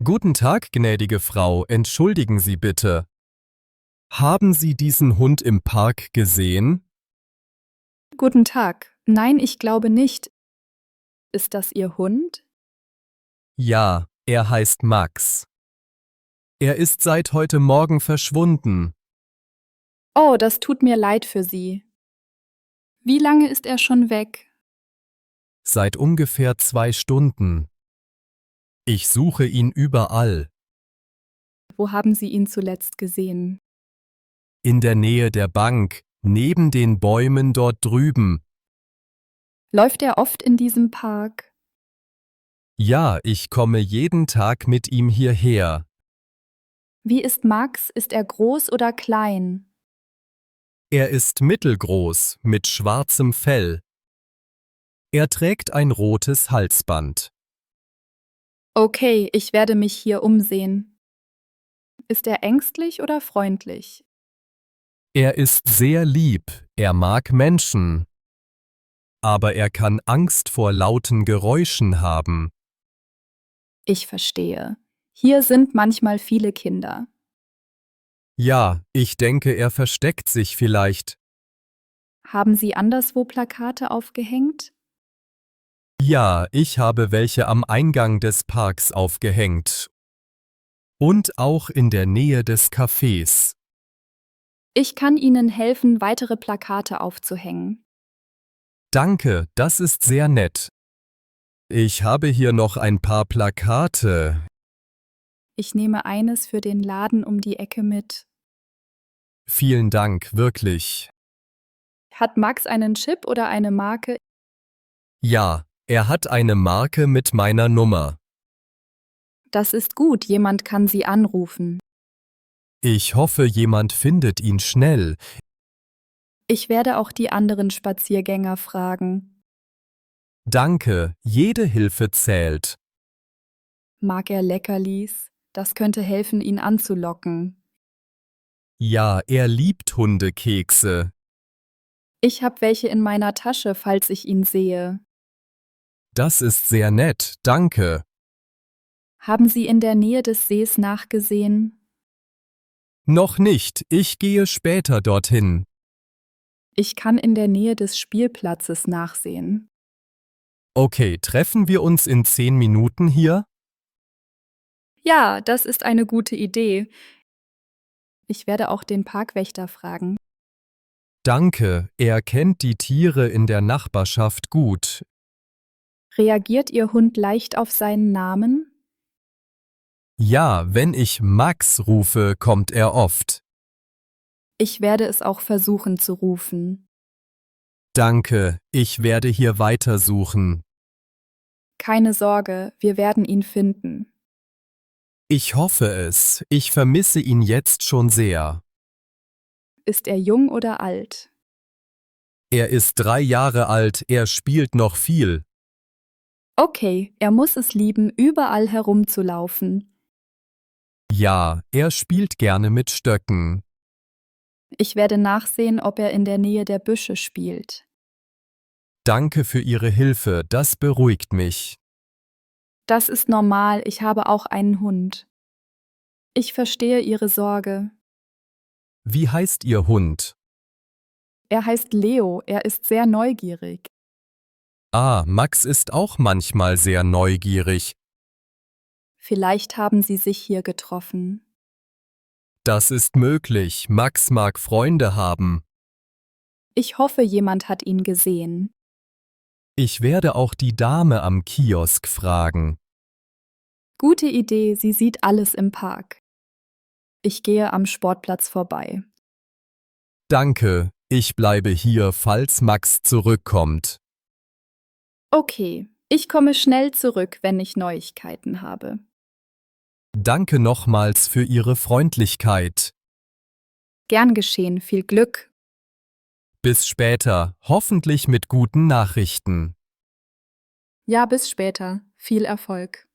Guten Tag, gnädige Frau, entschuldigen Sie bitte. Haben Sie diesen Hund im Park gesehen? Guten Tag. Nein, ich glaube nicht. Ist das Ihr Hund? Ja, er heißt Max. Er ist seit heute Morgen verschwunden. Oh, das tut mir leid für Sie. Wie lange ist er schon weg? Seit ungefähr 2 Stunden. Ich suche ihn überall. Wo haben Sie ihn zuletzt gesehen? In der Nähe der Bank, neben den Bäumen dort drüben. Läuft er oft in diesem Park? Ja, ich komme jeden Tag mit ihm hierher. Wie ist Max? Ist er groß oder klein? Er ist mittelgroß, mit schwarzem Fell. Er trägt ein rotes Halsband. Okay, ich werde mich hier umsehen. Ist er ängstlich oder freundlich? Er ist sehr lieb, er mag Menschen. Aber er kann Angst vor lauten Geräuschen haben. Ich verstehe. Hier sind manchmal viele Kinder. Ja, ich denke, er versteckt sich vielleicht. Haben Sie anderswo Plakate aufgehängt? Ja, ich habe welche am Eingang des Parks aufgehängt. Und auch in der Nähe des Cafés. Ich kann Ihnen helfen, weitere Plakate aufzuhängen. Danke, das ist sehr nett. Ich habe hier noch ein paar Plakate. Ich nehme eines für den Laden um die Ecke mit. Vielen Dank, wirklich. Hat Max einen Chip oder eine Marke? Ja, er hat eine Marke mit meiner Nummer. Das ist gut, jemand kann Sie anrufen. Ich hoffe, jemand findet ihn schnell. Ich werde auch die anderen Spaziergänger fragen. Danke, jede Hilfe zählt. Mag er Leckerlis? Das könnte helfen, ihn anzulocken. Ja, er liebt Hundekekse. Ich habe welche in meiner Tasche, falls ich ihn sehe. Das ist sehr nett, danke. Haben Sie in der Nähe des Sees nachgesehen? Noch nicht, ich gehe später dorthin. Ich kann in der Nähe des Spielplatzes nachsehen. Okay, treffen wir uns in 10 Minuten hier? Ja, das ist eine gute Idee. Ich werde auch den Parkwächter fragen. Danke, er kennt die Tiere in der Nachbarschaft gut. Reagiert Ihr Hund leicht auf seinen Namen? Ja, wenn ich Max rufe, kommt er oft. Ich werde es auch versuchen zu rufen. Danke, ich werde hier weitersuchen. Keine Sorge, wir werden ihn finden. Ich hoffe es, ich vermisse ihn jetzt schon sehr. Ist er jung oder alt? Er ist 3 Jahre alt, er spielt noch viel. Okay, er muss es lieben, überall herumzulaufen. Ja, er spielt gerne mit Stöcken. Ich werde nachsehen, ob er in der Nähe der Büsche spielt. Danke für Ihre Hilfe, das beruhigt mich. Das ist normal, ich habe auch einen Hund. Ich verstehe Ihre Sorge. Wie heißt Ihr Hund? Er heißt Leo, er ist sehr neugierig. Ah, Max ist auch manchmal sehr neugierig. Vielleicht haben Sie sich hier getroffen. Das ist möglich, Max mag Freunde haben. Ich hoffe, jemand hat ihn gesehen. Ich werde auch die Dame am Kiosk fragen. Gute Idee, sie sieht alles im Park. Ich gehe am Sportplatz vorbei. Danke, ich bleibe hier, falls Max zurückkommt. Okay, ich komme schnell zurück, wenn ich Neuigkeiten habe. Danke nochmals für Ihre Freundlichkeit. Gern geschehen, viel Glück. Bis später, hoffentlich mit guten Nachrichten. Ja, bis später. Viel Erfolg.